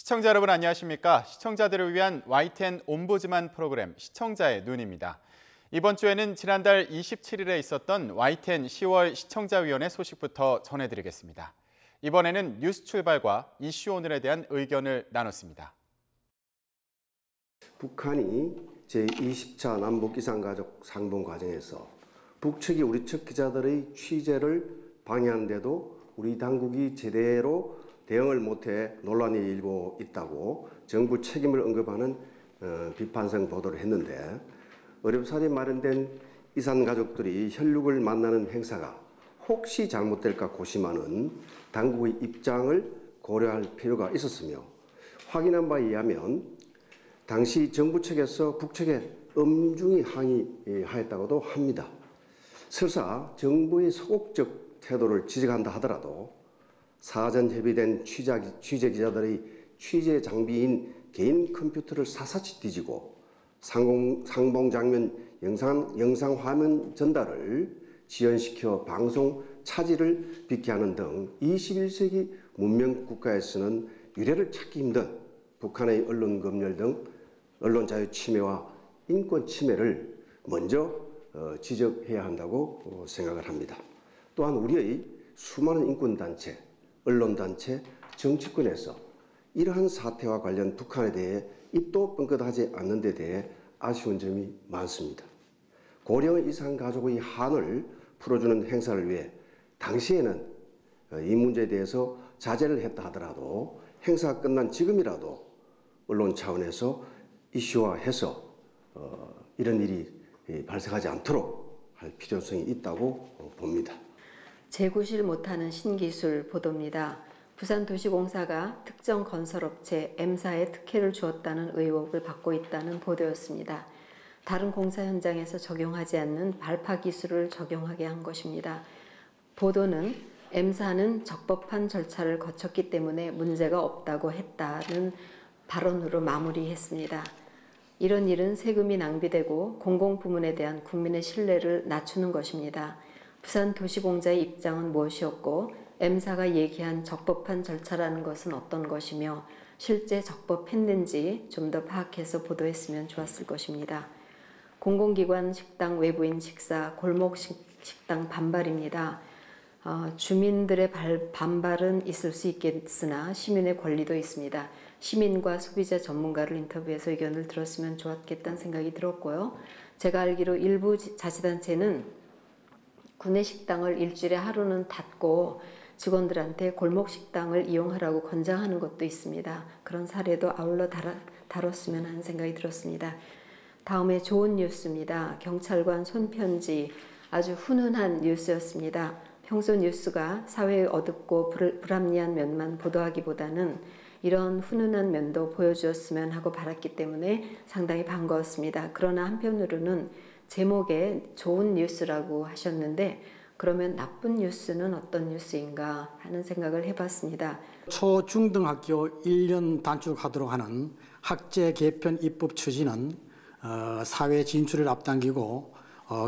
시청자 여러분 안녕하십니까? 시청자들을 위한 YTN 옴부즈만 프로그램 시청자의 눈입니다. 이번 주에는 지난달 27일에 있었던 YTN 10월 시청자위원회 소식부터 전해드리겠습니다. 이번에는 뉴스 출발과 이슈 오늘에 대한 의견을 나눴습니다. 북한이 제20차 남북 이산가족 상봉 과정에서 북측이 우리 측 기자들의 취재를 방해하는데도 우리 당국이 제대로 대응을 못해 논란이 일고 있다고 정부 책임을 언급하는 비판성 보도를 했는데, 어렵사리 마련된 이산 가족들이 혈육을 만나는 행사가 혹시 잘못될까 고심하는 당국의 입장을 고려할 필요가 있었으며, 확인한 바에 의하면 당시 정부 측에서 북측에 엄중히 항의하였다고도 합니다. 설사 정부의 소극적 태도를 지적한다 하더라도 사전 협의된 취재 기자들의 취재 장비인 개인 컴퓨터를 샅샅이 뒤지고 상봉 장면 영상 화면 전달을 지연시켜 방송 차질을 빚게 하는 등 21세기 문명 국가에서는 유례를 찾기 힘든 북한의 언론 검열 등 언론 자유 침해와 인권 침해를 먼저 지적해야 한다고 생각을 합니다. 또한 우리의 수많은 인권단체, 언론단체, 정치권에서 이러한 사태와 관련 북한에 대해 입도 뻥끗하지 않는 데 대해 아쉬운 점이 많습니다. 고령 이산 가족의 한을 풀어주는 행사를 위해 당시에는 이 문제에 대해서 자제를 했다 하더라도 행사가 끝난 지금이라도 언론 차원에서 이슈화해서 이런 일이 발생하지 않도록 할 필요성이 있다고 봅니다. 재구실 못하는 신기술 보도입니다. 부산도시공사가 특정 건설업체 M사에 특혜를 주었다는 의혹을 받고 있다는 보도였습니다. 다른 공사 현장에서 적용하지 않는 발파 기술을 적용하게 한 것입니다. 보도는 M사는 적법한 절차를 거쳤기 때문에 문제가 없다고 했다는 발언으로 마무리했습니다. 이런 일은 세금이 낭비되고 공공부문에 대한 국민의 신뢰를 낮추는 것입니다. 부산도시공사의 입장은 무엇이었고 M사가 얘기한 적법한 절차라는 것은 어떤 것이며 실제 적법했는지 좀 더 파악해서 보도했으면 좋았을 것입니다. 공공기관 식당 외부인 식사, 골목 식당 반발입니다. 주민들의 반발은 있을 수 있겠으나 시민의 권리도 있습니다. 시민과 소비자 전문가를 인터뷰해서 의견을 들었으면 좋았겠다는 생각이 들었고요. 제가 알기로 일부 자치단체는 구내식당을 일주일에 하루는 닫고 직원들한테 골목식당을 이용하라고 권장하는 것도 있습니다. 그런 사례도 아울러 다뤘으면 하는 생각이 들었습니다. 다음에 좋은 뉴스입니다. 경찰관 손편지, 아주 훈훈한 뉴스였습니다. 평소 뉴스가 사회의 어둡고 불합리한 면만 보도하기보다는 이런 훈훈한 면도 보여주었으면 하고 바랐기 때문에 상당히 반가웠습니다. 그러나 한편으로는 제목에 좋은 뉴스라고 하셨는데 그러면 나쁜 뉴스는 어떤 뉴스인가 하는 생각을 해봤습니다. 초중등학교 1년 단축하도록 하는 학제 개편 입법 추진은 사회 진출을 앞당기고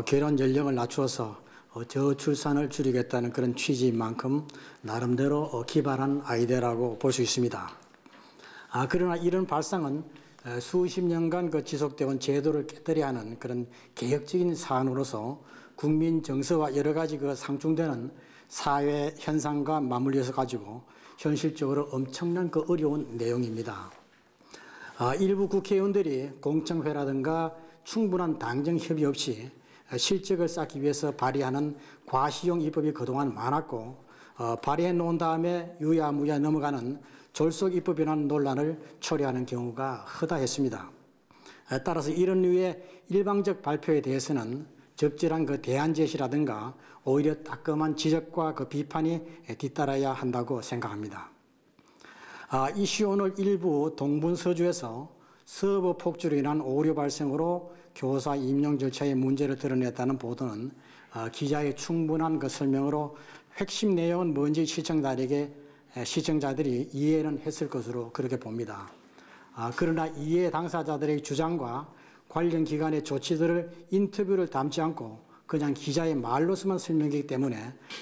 결혼 연령을 낮추어서 저출산을 줄이겠다는 그런 취지인 만큼 나름대로 기발한 아이디어라고 볼 수 있습니다. 그러나 이런 발상은 수십 년간 지속되어 온 제도를 깨뜨려야 하는 그런 개혁적인 사안으로서 국민 정서와 여러 가지 상충되는 사회 현상과 맞물려서 가지고 현실적으로 엄청난 어려운 내용입니다. 일부 국회의원들이 공청회라든가 충분한 당정 협의 없이 실적을 쌓기 위해서 발의하는 과시용 입법이 그동안 많았고, 발의해 놓은 다음에 유야무야 넘어가는 졸속 입법이라는 논란을 초래하는 경우가 허다했습니다. 따라서 이런 류의 일방적 발표에 대해서는 적절한 대안 제시라든가 오히려 따끔한 지적과 비판이 뒤따라야 한다고 생각합니다. 이슈 오늘 일부 동분서주에서 서버 폭주로 인한 오류 발생으로 교사 임용 절차의 문제를 드러냈다는 보도는 기자의 충분한 설명으로 핵심 내용은 뭔지 시청자들이 이해는 했을 것으로 그렇게 봅니다. 그러나 이해 당사자들의 주장과 관련 기관의 조치들을 인터뷰를 담지 않고 그냥 기자의 말로서만 설명하기 때문에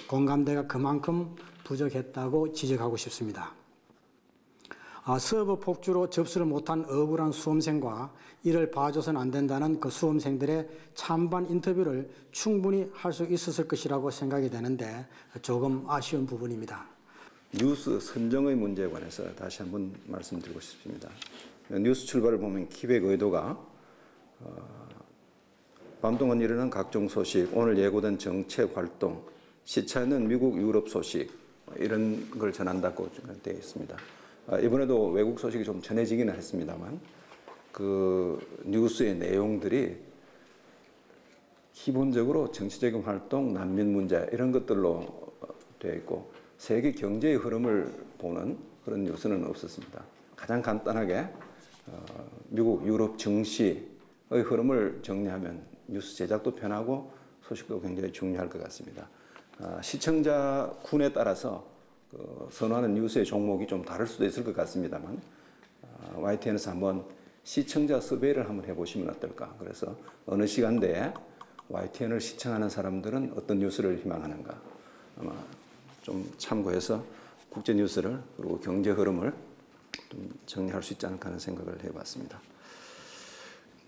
공감대가 그만큼 부족했다고 지적하고 싶습니다. 서버 폭주로 접수를 못한 억울한 수험생과 이를 봐줘서는 안 된다는 그 수험생들의 찬반 인터뷰를 충분히 할 수 있었을 것이라고 생각이 되는데 조금 아쉬운 부분입니다. 뉴스 선정의 문제에 관해서 다시 한번 말씀드리고 싶습니다. 뉴스 출발을 보면 기획 의도가 밤 동안 일어난 각종 소식, 오늘 예고된 정책 활동, 시차는 미국, 유럽 소식 이런 걸 전한다고 되어 있습니다. 이번에도 외국 소식이 좀 전해지기는 했습니다만 그 뉴스의 내용들이 기본적으로 정치적인 활동, 난민 문제 이런 것들로 되어 있고 세계 경제의 흐름을 보는 그런 뉴스는 없었습니다. 가장 간단하게 미국, 유럽 증시의 흐름을 정리하면 뉴스 제작도 편하고 소식도 굉장히 중요할 것 같습니다. 시청자 군에 따라서 선호하는 뉴스의 종목이 좀 다를 수도 있을 것 같습니다만 YTN에서 한번 시청자 서베이를 한번 해보시면 어떨까. 그래서 어느 시간대에 YTN을 시청하는 사람들은 어떤 뉴스를 희망하는가 아마 좀 참고해서 국제 뉴스를 그리고 경제 흐름을 좀 정리할 수 있지 않을까 하는 생각을 해봤습니다.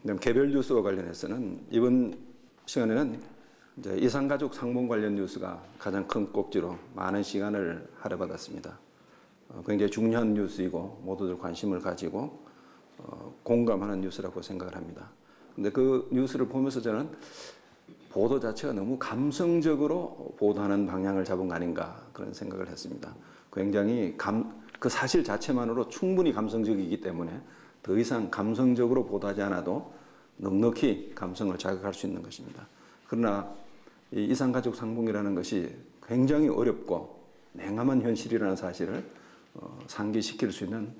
그다음 개별 뉴스와 관련해서는 이번 시간에는 이제 이산가족 상봉 관련 뉴스가 가장 큰 꼭지로 많은 시간을 할애받았습니다. 굉장히 중요한 뉴스이고 모두들 관심을 가지고 공감하는 뉴스라고 생각을 합니다. 근데 그 뉴스를 보면서 저는 보도 자체가 너무 감성적으로 보도하는 방향을 잡은 거 아닌가 그런 생각을 했습니다. 굉장히 그 사실 자체만으로 충분히 감성적이기 때문에 더 이상 감성적으로 보도하지 않아도 넉넉히 감성을 자극할 수 있는 것입니다. 그러나 이 이산가족 상봉이라는 것이 굉장히 어렵고 냉담한 현실이라는 사실을 상기시킬 수 있는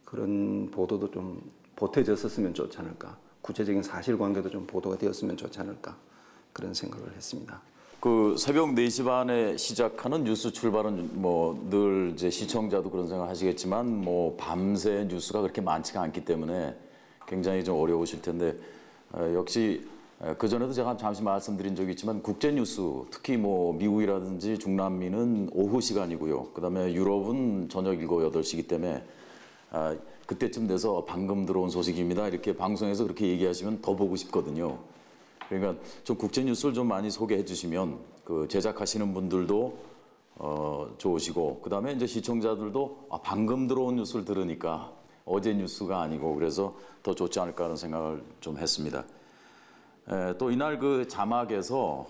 그런 보도도 좀 보태졌었으면 좋지 않을까. 구체적인 사실관계도 좀 보도가 되었으면 좋지 않을까. 그런 생각을 했습니다. 그 새벽 4시 반에 시작하는 뉴스 출발은 뭐 늘 이제 시청자도 그런 생각 하시겠지만 뭐 밤새 뉴스가 그렇게 많지가 않기 때문에 굉장히 좀 어려우실 텐데 역시 그전에도 제가 잠시 말씀드린 적이 있지만 국제 뉴스 특히 뭐 미국이라든지 중남미는 오후 시간이고요. 그다음에 유럽은 저녁 7, 8시이기 때문에 그때쯤 돼서 방금 들어온 소식입니다. 이렇게 방송에서 그렇게 얘기하시면 더 보고 싶거든요. 그러니까 좀 국제 뉴스를 좀 많이 소개해 주시면 그 제작하시는 분들도 좋으시고 그다음에 이제 시청자들도 방금 들어온 뉴스를 들으니까 어제 뉴스가 아니고 그래서 더 좋지 않을까 하는 생각을 좀 했습니다. 또 이날 그 자막에서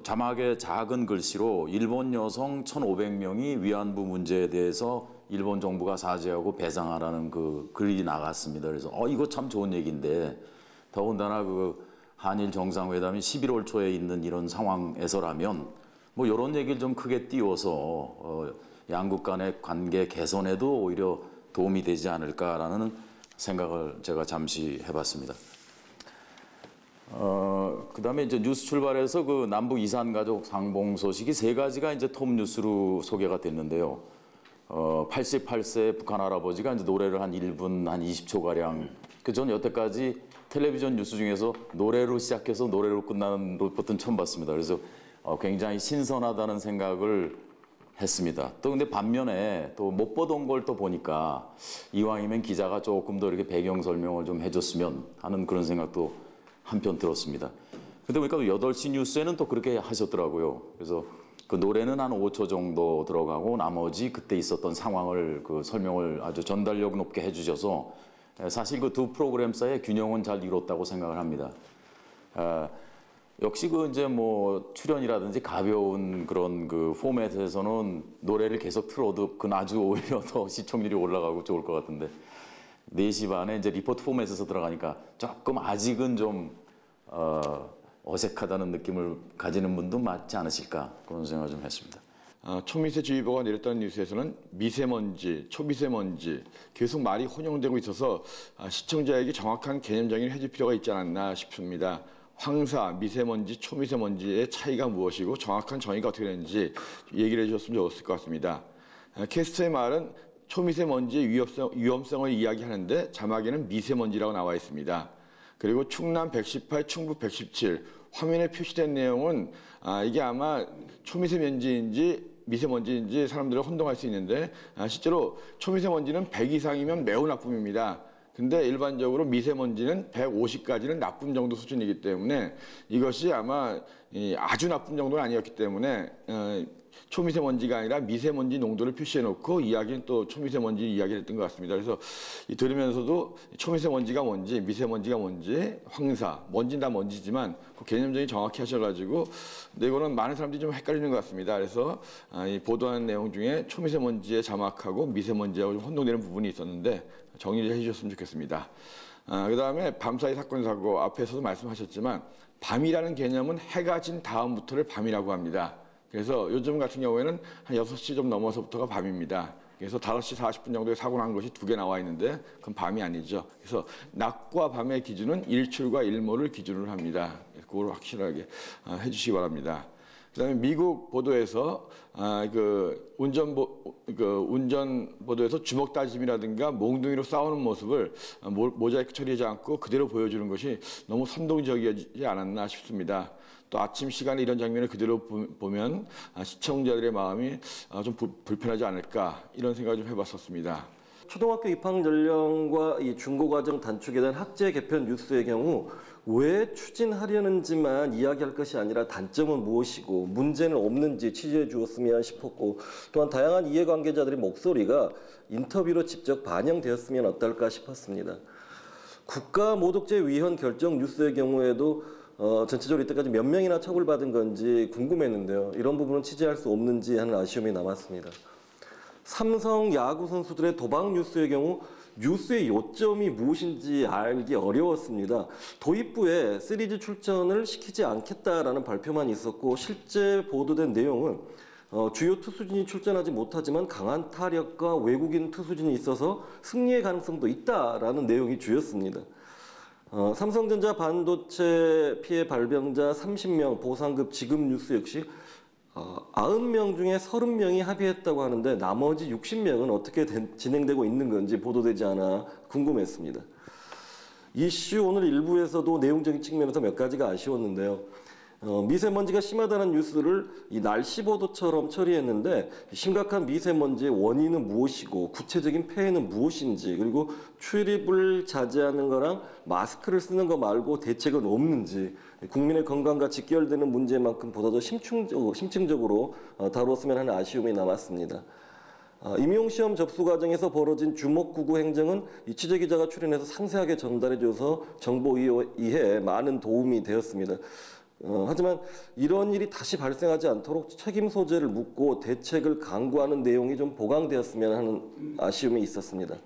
자막의 작은 글씨로 일본 여성 1,500명이 위안부 문제에 대해서 일본 정부가 사죄하고 배상하라는 그 글이 나갔습니다. 그래서 이거 참 좋은 얘기인데 더군다나 그 한일 정상회담이 11월 초에 있는 이런 상황에서라면 뭐 이런 얘기를 좀 크게 띄워서 양국 간의 관계 개선에도 오히려 도움이 되지 않을까라는 생각을 제가 잠시 해봤습니다. 그다음에 이제 뉴스 출발해서 그 남북 이산 가족 상봉 소식이 3가지가 이제 톱 뉴스로 소개가 됐는데요. 88세 북한 할아버지가 이제 노래를 한 1분 한 20초 가량. 전 여태까지 텔레비전 뉴스 중에서 노래로 시작해서 노래로 끝나는 리포트는 처음 봤습니다. 그래서 굉장히 신선하다는 생각을 했습니다. 또 근데 반면에 또 못 보던 걸 또 보니까 이왕이면 기자가 조금 더 이렇게 배경 설명을 좀 해줬으면 하는 그런 생각도 한편 들었습니다. 근데 보니까 8시 뉴스에는 또 그렇게 하셨더라고요. 그래서 그 노래는 한 5초 정도 들어가고 나머지 그때 있었던 상황을 그 설명을 아주 전달력 높게 해주셔서 사실 그 두 프로그램 사이의 균형은 잘 이뤘다고 생각을 합니다. 역시 그 이제 뭐 출연이라든지 가벼운 그런 그 포맷에서는 노래를 계속 틀어도 그건 아주 오히려 더 시청률이 올라가고 좋을 것 같은데 4시 반에 이제 리포트 포맷에서 들어가니까 조금 아직은 좀 어색하다는 느낌을 가지는 분도 많지 않으실까 그런 생각을 좀 했습니다. 초미세주의보가 내렸다는 뉴스에서는 미세먼지, 초미세먼지 계속 말이 혼용되고 있어서 시청자에게 정확한 개념 정의를 해줄 필요가 있지 않았나 싶습니다. 황사, 미세먼지, 초미세먼지의 차이가 무엇이고 정확한 정의가 어떻게 되는지 얘기를 해주셨으면 좋았을 것 같습니다. 캐스터의 말은 초미세먼지의 위험성을 이야기하는데 자막에는 미세먼지라고 나와 있습니다. 그리고 충남 118, 충북 117 화면에 표시된 내용은 이게 아마 초미세먼지인지 미세먼지인지 사람들을 혼동할 수 있는데 실제로 초미세먼지는 100 이상이면 매우 나쁨입니다. 근데 일반적으로 미세먼지는 150까지는 나쁨 정도 수준이기 때문에 이것이 아마 아주 나쁨 정도는 아니었기 때문에 초미세먼지가 아니라 미세먼지 농도를 표시해 놓고 이야기는 또 초미세먼지 이야기를 했던 것 같습니다. 그래서 들으면서도 초미세먼지가 뭔지 미세먼지가 뭔지 황사, 먼지는 다 먼지지만 그 개념적인 정확히 하셔가지고 근데 이거는 많은 사람들이 좀 헷갈리는 것 같습니다. 그래서 이 보도하는 내용 중에 초미세먼지의 자막하고 미세먼지하고 좀 혼동되는 부분이 있었는데 정리를 해주셨으면 좋겠습니다. 그 다음에 밤사이 사건 사고 앞에서도 말씀하셨지만 밤이라는 개념은 해가 진 다음부터를 밤이라고 합니다. 그래서 요즘 같은 경우에는 한 6시 좀 넘어서부터가 밤입니다. 그래서 5시 40분 정도에 사고 난 것이 2개 나와 있는데 그건 밤이 아니죠. 그래서 낮과 밤의 기준은 일출과 일몰을 기준으로 합니다. 그걸 확실하게 해주시기 바랍니다. 그다음에 미국 보도에서 운전 보도에서 주먹 다짐이라든가 몽둥이로 싸우는 모습을 모자이크 처리하지 않고 그대로 보여주는 것이 너무 선동적이지 않았나 싶습니다. 또 아침 시간에 이런 장면을 그대로 보면 시청자들의 마음이 좀 불편하지 않을까 이런 생각을 좀 해봤었습니다. 초등학교 입학 연령과 이 중고과정 단축에 대한 학제 개편 뉴스의 경우 왜 추진하려는지만 이야기할 것이 아니라 단점은 무엇이고 문제는 없는지 취재해 주었으면 싶었고 또한 다양한 이해관계자들의 목소리가 인터뷰로 직접 반영되었으면 어떨까 싶었습니다. 국가모독죄위헌 결정 뉴스의 경우에도 전체적으로 이때까지 몇 명이나 처벌받은 건지 궁금했는데요. 이런 부분은 취재할 수 없는지 하는 아쉬움이 남았습니다. 삼성 야구 선수들의 도박 뉴스의 경우 뉴스의 요점이 무엇인지 알기 어려웠습니다. 도입부에 시리즈 출전을 시키지 않겠다라는 발표만 있었고 실제 보도된 내용은 주요 투수진이 출전하지 못하지만 강한 타력과 외국인 투수진이 있어서 승리의 가능성도 있다라는 내용이 주였습니다. 삼성전자 반도체 피해 발병자 30명 보상급 지급 뉴스 역시 90명 중에 30명이 합의했다고 하는데 나머지 60명은 어떻게 진행되고 있는 건지 보도되지 않아 궁금했습니다. 이슈 오늘 일부에서도 내용적인 측면에서 몇 가지가 아쉬웠는데요. 미세먼지가 심하다는 뉴스를 이 날씨 보도처럼 처리했는데 심각한 미세먼지의 원인은 무엇이고 구체적인 폐해는 무엇인지 그리고 출입을 자제하는 거랑 마스크를 쓰는 거 말고 대책은 없는지 국민의 건강과 직결되는 문제만큼 보다 더 심층적으로 다루었으면 하는 아쉬움이 남았습니다. 임용시험 접수 과정에서 벌어진 주먹구구 행정은 이 취재기자가 출연해서 상세하게 전달해줘서 정보 이해에 많은 도움이 되었습니다. 하지만 이런 일이 다시 발생하지 않도록 책임 소재를 묻고 대책을 강구하는 내용이 좀 보강되었으면 하는 아쉬움이 있었습니다.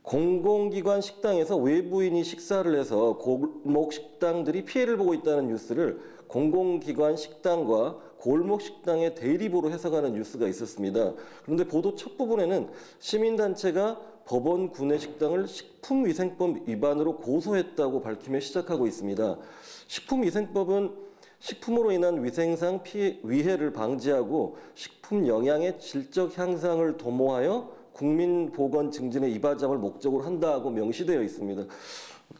공공기관 식당에서 외부인이 식사를 해서 골목 식당들이 피해를 보고 있다는 뉴스를 공공기관 식당과 골목 식당의 대립으로 해석하는 뉴스가 있었습니다. 그런데 보도 첫 부분에는 시민단체가 법원 구내 식당을 식품위생법 위반으로 고소했다고 밝히며 시작하고 있습니다. 식품위생법은 식품으로 인한 위생상 위해를 방지하고 식품 영양의 질적 향상을 도모하여 국민 보건 증진에 이바지함을 목적으로 한다고 명시되어 있습니다.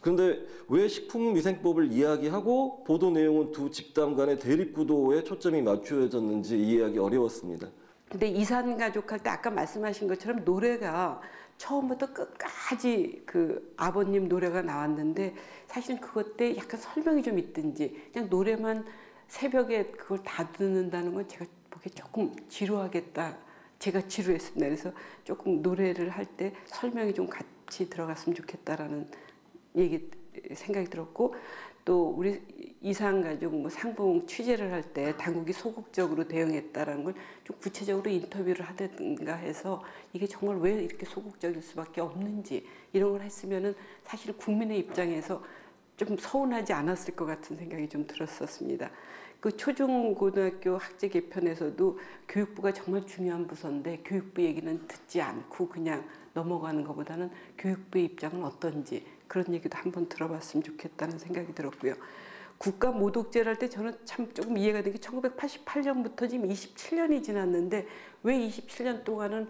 그런데 왜 식품위생법을 이야기하고 보도 내용은 두 집단 간의 대립 구도에 초점이 맞추어졌는지 이해하기 어려웠습니다. 근데 이산가족 할 때 아까 말씀하신 것처럼 노래가 처음부터 끝까지 그 아버님 노래가 나왔는데 사실은 그것 때 약간 설명이 좀 있든지 그냥 노래만 새벽에 그걸 다 듣는다는 건 제가 보기에 조금 지루하겠다. 제가 지루했습니다. 그래서 조금 노래를 할 때 설명이 좀 같이 들어갔으면 좋겠다라는 생각이 들었고 또 우리 이산가족 상봉 취재를 할 때 당국이 소극적으로 대응했다라는 걸 좀 구체적으로 인터뷰를 하든가 해서 이게 정말 왜 이렇게 소극적일 수밖에 없는지 이런 걸 했으면은 사실 국민의 입장에서 좀 서운하지 않았을 것 같은 생각이 좀 들었었습니다. 그 초중고등학교 학제 개편에서도 교육부가 정말 중요한 부서인데 교육부 얘기는 듣지 않고 그냥 넘어가는 것보다는 교육부의 입장은 어떤지 그런 얘기도 한번 들어봤으면 좋겠다는 생각이 들었고요. 국가 모독죄를 할 때 저는 참 조금 이해가 되는 게 1988년부터 지금 27년이 지났는데 왜 27년 동안은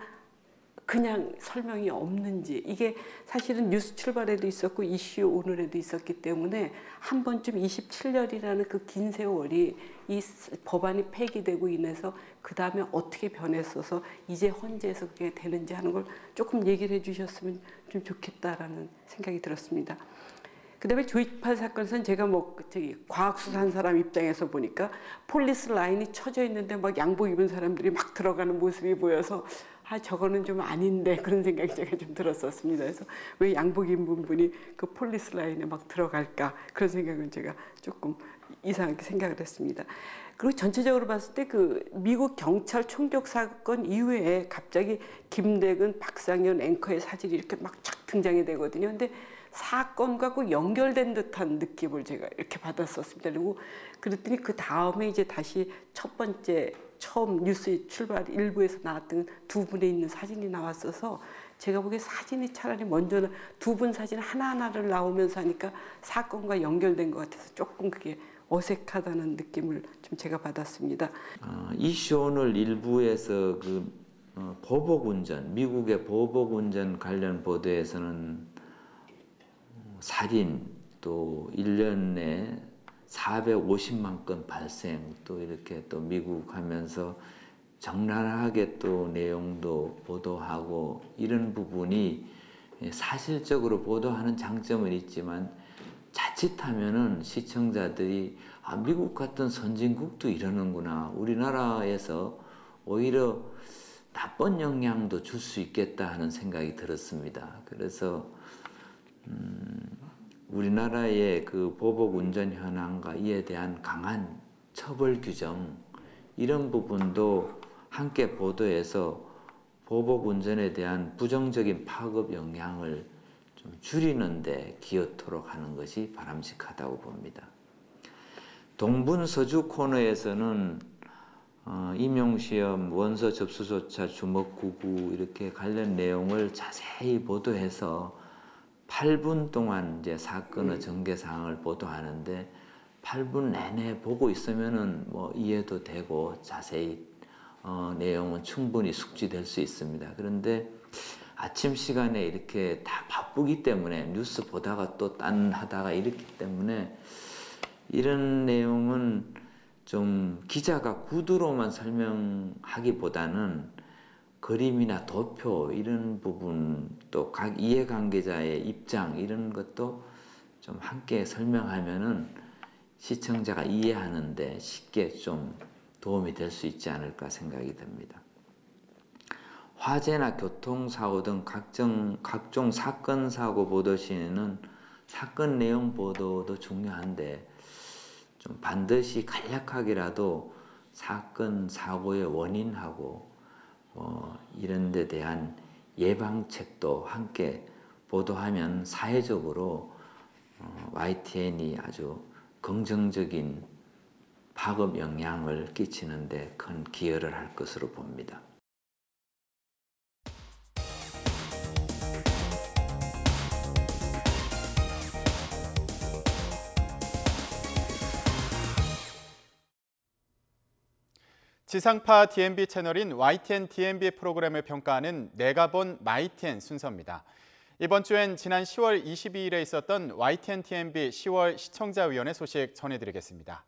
그냥 설명이 없는지, 이게 사실은 뉴스 출발에도 있었고 이슈 오늘에도 있었기 때문에 한 번쯤 27년이라는 그 긴 세월이 이 법안이 폐기되고 인해서 그 다음에 어떻게 변했어서 이제 헌재에서 그게 되는지 하는 걸 조금 얘기를 해주셨으면 좀 좋겠다라는 생각이 들었습니다. 그다음에 조이팔 사건에서는 제가 과학 수사한 사람 입장에서 보니까 폴리스 라인이 쳐져 있는데 막 양복 입은 사람들이 막 들어가는 모습이 보여서 저거는 좀 아닌데 그런 생각이 제가 좀 들었었습니다. 그래서 왜 양복 입은 분이 그 폴리스 라인에 막 들어갈까 그런 생각은 제가 조금 이상하게 생각을 했습니다. 그리고 전체적으로 봤을 때 그 미국 경찰 총격 사건 이후에 갑자기 김대근, 박상현 앵커의 사진이 이렇게 막 착 등장이 되거든요. 근데 사건과 꼭 연결된 듯한 느낌을 제가 이렇게 받았었습니다. 그리고 그랬더니 그 다음에 이제 다시 첫 번째 처음 뉴스 출발 일부에서 나왔던 두 분에 있는 사진이 나왔어서 제가 보기에 사진이 차라리 먼저는 두 분 사진 하나하나를 나오면서 하니까 사건과 연결된 것 같아서 조금 그게 어색하다는 느낌을 좀 제가 받았습니다. 이슈 오늘 일부에서 보복운전, 미국의 보복운전 관련 보도에서는 살인 또 1년에 450만 건 발생 또 이렇게 또 미국 하면서 적나라하게 또 내용도 보도하고 이런 부분이 사실적으로 보도하는 장점은 있지만 자칫하면은 시청자들이 미국 같은 선진국도 이러는구나, 우리나라에서 오히려 나쁜 영향도 줄 수 있겠다 하는 생각이 들었습니다. 그래서 우리나라의 그 보복 운전 현황과 이에 대한 강한 처벌 규정 이런 부분도 함께 보도해서 보복 운전에 대한 부정적인 파급 영향을 좀 줄이는 데 기여토록 하는 것이 바람직하다고 봅니다. 동분서주 코너에서는 임용시험, 원서 접수조차, 주먹구구 이렇게 관련 내용을 자세히 보도해서 8분 동안 이제 사건의 전개 사항을 보도하는데 8분 내내 보고 있으면은 뭐 이해도 되고 자세히 내용은 충분히 숙지될 수 있습니다. 그런데 아침 시간에 이렇게 다 바쁘기 때문에 뉴스 보다가 또 딴 하다가 이렇기 때문에 이런 내용은 좀 기자가 구두로만 설명하기보다는 그림이나 도표 이런 부분 또 각 이해관계자의 입장 이런 것도 좀 함께 설명하면은 시청자가 이해하는데 쉽게 좀 도움이 될 수 있지 않을까 생각이 듭니다. 화재나 교통사고 등 각종 사건, 사고 보도 시에는 사건 내용 보도도 중요한데 좀 반드시 간략하게라도 사건, 사고의 원인하고 이런 데 대한 예방책도 함께 보도하면 사회적으로 YTN이 아주 긍정적인 파급 영향을 끼치는 데 큰 기여를 할 것으로 봅니다. 지상파 DMB 채널인 YTN DMB 프로그램을 평가하는 내가 본 마이TN 순서입니다. 이번 주엔 지난 10월 22일에 있었던 YTN DMB 10월 시청자위원회 소식 전해드리겠습니다.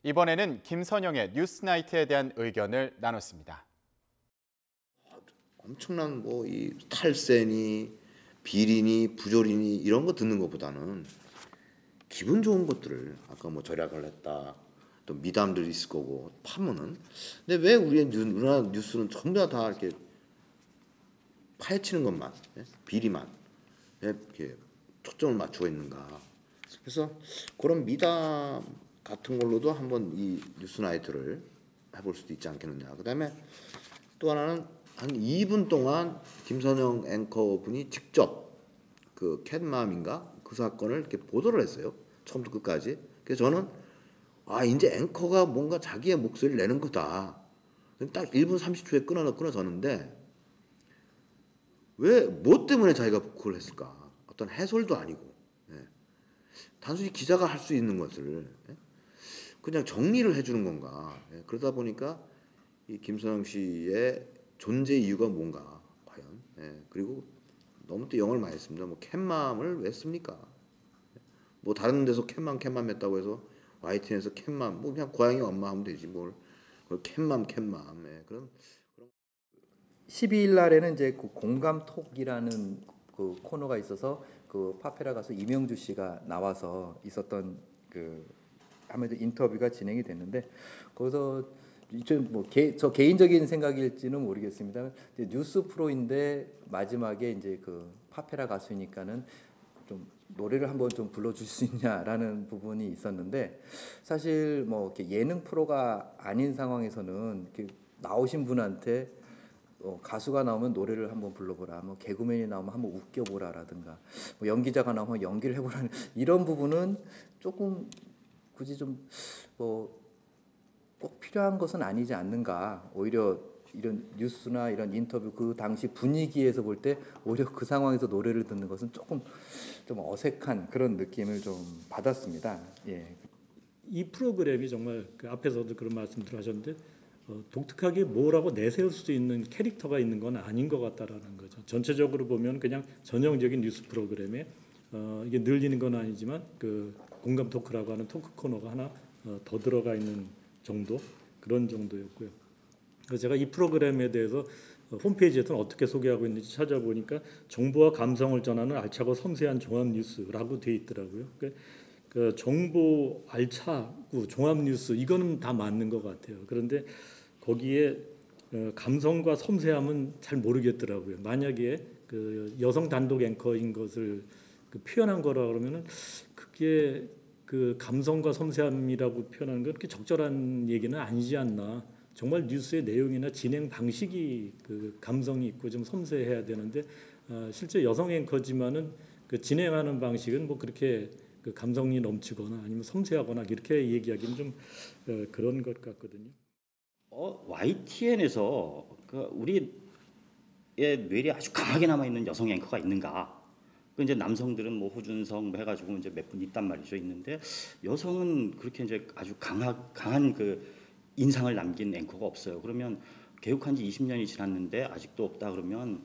이번에는 김선영의 뉴스나이트에 대한 의견을 나눴습니다. 엄청난 뭐 이 탈세니 비리니 부조리니 이런 거 듣는 것보다는 기분 좋은 것들을 아까 뭐 절약을 했다. 또 미담들이 있을 거고 파문은. 근데 왜 우리의 우리나라 뉴스는 전부 다 이렇게 파헤치는 것만, 비리만 이렇게 초점을 맞추고 있는가. 그래서 그런 미담 같은 걸로도 한번 이 뉴스나이트를 해볼 수도 있지 않겠느냐. 그다음에 또 하나는 한 2분 동안 김선영 앵커분이 직접 그 캣맘인가 그 사건을 이렇게 보도를 했어요. 처음부터 끝까지. 그래서 저는 이제 앵커가 뭔가 자기의 목소리를 내는 거다. 딱 1분 30초에 끊어졌는데 왜 뭐 때문에 자기가 그걸 했을까? 어떤 해설도 아니고 단순히 기자가 할 수 있는 것을 그냥 정리를 해주는 건가? 그러다 보니까 이 김선영 씨의 존재 이유가 뭔가 과연. 예, 그리고 너무 또 영어를 많이 씁니다. 뭐 캣맘을 왜 씁니까? 뭐 다른 데서 캣맘 했다고 해서 YTN에서 캣맘 뭐 그냥 고양이 엄마 하면 되지 뭘 그걸 캣맘 예, 그런 12일 날에는 이제 그 공감톡이라는 그 코너가 있어서 그 파페라 가수 이명주 씨가 나와서 있었던 그 아무래도 인터뷰가 진행이 됐는데 거기서 저 개인적인 생각일지는 모르겠습니다. 이제 뉴스 프로인데 마지막에 이제 그 파페라 가수니까는 좀 노래를 한번 좀 불러줄 수 있냐라는 부분이 있었는데 사실 뭐 이렇게 예능 프로가 아닌 상황에서는 이렇게 나오신 분한테 가수가 나오면 노래를 한번 불러보라, 뭐 개그맨이 나오면 한번 웃겨보라라든가, 뭐 연기자가 나오면 연기를 해보라는 이런 부분은 조금 굳이 좀 뭐 꼭 필요한 것은 아니지 않는가. 오히려 이런 뉴스나 이런 인터뷰 그 당시 분위기에서 볼 때 오히려 그 상황에서 노래를 듣는 것은 조금 좀 어색한 그런 느낌을 좀 받았습니다. 예. 이 프로그램이 정말 그 앞에서도 그런 말씀들 하셨는데 독특하게 뭐라고 내세울 수 있는 캐릭터가 있는 건 아닌 것 같다라는 거죠. 전체적으로 보면 그냥 전형적인 뉴스 프로그램에 이게 늘리는 건 아니지만 그 공감 토크라고 하는 토크 코너가 하나 더 들어가 있는 정도 그런 정도였고요. 그래서 제가 이 프로그램에 대해서 홈페이지에서는 어떻게 소개하고 있는지 찾아보니까 정보와 감성을 전하는 알차고 섬세한 종합 뉴스라고 돼 있더라고요. 그 정보 알차고 종합 뉴스 이거는 다 맞는 것 같아요. 그런데 거기에 감성과 섬세함은 잘 모르겠더라고요. 만약에 그 여성 단독 앵커인 것을 그 표현한 거라 그러면은 그게 그 감성과 섬세함이라고 표현하는 건 그렇게 적절한 얘기는 아니지 않나. 정말 뉴스의 내용이나 진행 방식이 그 감성이 있고 좀 섬세해야 되는데 실제 여성 앵커지만은 그 진행하는 방식은 뭐 그렇게 그 감성이 넘치거나 아니면 섬세하거나 이렇게 얘기하기는 좀 그런 것 같거든요. YTN에서 그 우리의 뇌리에 아주 강하게 남아 있는 여성 앵커가 있는가? 그 이제 남성들은 뭐 호준성 뭐 해가지고 이제 몇 분 있단 말이죠. 있는데 여성은 그렇게 이제 아주 강한 그 인상을 남긴 앵커가 없어요. 그러면 개국한 지 20년이 지났는데 아직도 없다 그러면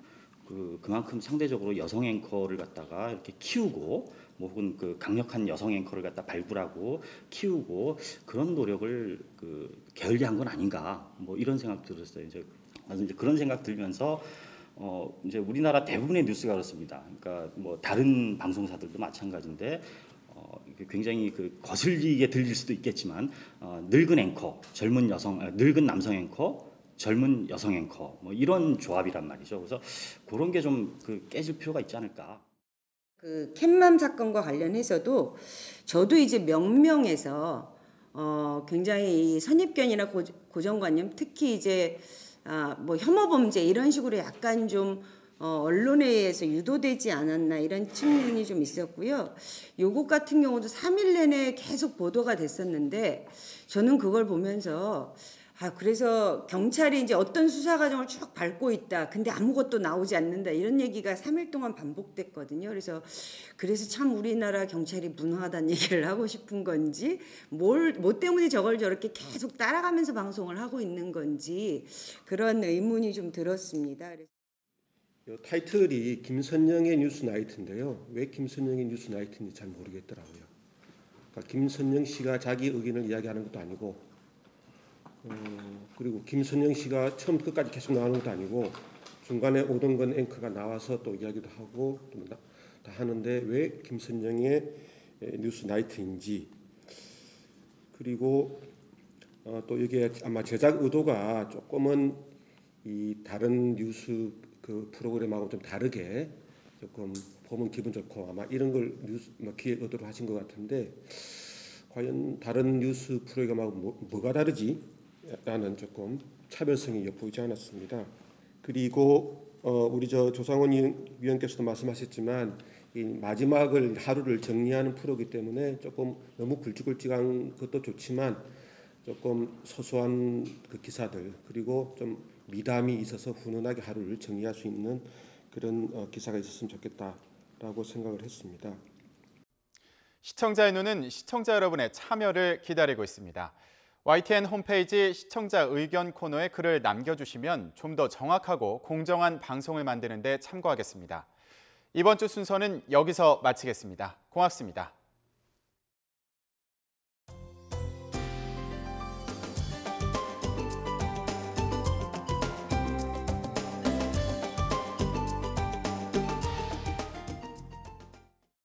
그만큼 상대적으로 여성 앵커를 갖다가 이렇게 키우고 뭐 혹은 그 강력한 여성 앵커를 갖다 발굴하고 키우고 그런 노력을 그 게을리한 건 아닌가 뭐 이런 생각 들었어요. 이제 그런 생각 들면서 이제 우리나라 대부분의 뉴스가 그렇습니다. 그러니까 뭐 다른 방송사들도 마찬가지인데 굉장히 그 거슬리게 들릴 수도 있겠지만 늙은 앵커, 늙은 남성 앵커, 젊은 여성 앵커 뭐 이런 조합이란 말이죠. 그래서 그런 게 좀 그 깨질 필요가 있지 않을까. 그 캣맘 사건과 관련해서도 저도 이제 명명에서 굉장히 이 선입견이나 고정관념 특히 이제 뭐 혐오 범죄 이런 식으로 약간 좀 언론에 의해서 유도되지 않았나 이런 측면이 좀 있었고요. 요것 같은 경우도 3일 내내 계속 보도가 됐었는데 저는 그걸 보면서 그래서 경찰이 이제 어떤 수사 과정을 쭉 밟고 있다. 근데 아무것도 나오지 않는다. 이런 얘기가 3일 동안 반복됐거든요. 그래서 참 우리나라 경찰이 무능하다는 얘기를 하고 싶은 건지 뭐 때문에 저걸 저렇게 계속 따라가면서 방송을 하고 있는 건지 그런 의문이 좀 들었습니다. 타이틀이 김선영의 뉴스나이트인데요. 왜 김선영의 뉴스나이트인지 잘 모르겠더라고요. 그러니까 김선영 씨가 자기 의견을 이야기하는 것도 아니고 그리고 김선영 씨가 처음부터 끝까지 계속 나오는 것도 아니고 중간에 오동건 앵커가 나와서 또 이야기도 하고 다 하는데 왜 김선영의 뉴스나이트인지 그리고 또 이게 아마 제작 의도가 조금은 이 다른 뉴스 그 프로그램하고 좀 다르게 조금 보면 기분 좋고 아마 이런 걸 뉴스 기획 의도로 하신 것 같은데 과연 다른 뉴스 프로그램하고 뭐가 다르지? 라는 조금 차별성이 엿보이지 않았습니다. 그리고 우리 조상원 위원께서도 말씀하셨지만 이 마지막을 하루를 정리하는 프로이기 때문에 조금 너무 굵직굵직한 것도 좋지만 조금 소소한 그 기사들 그리고 좀 미담이 있어서 훈훈하게 하루를 정리할 수 있는 그런 기사가 있었으면 좋겠다라고 생각을 했습니다. 시청자의 눈은 시청자 여러분의 참여를 기다리고 있습니다. YTN 홈페이지 시청자 의견 코너에 글을 남겨주시면 좀 더 정확하고 공정한 방송을 만드는 데 참고하겠습니다. 이번 주 순서는 여기서 마치겠습니다. 고맙습니다.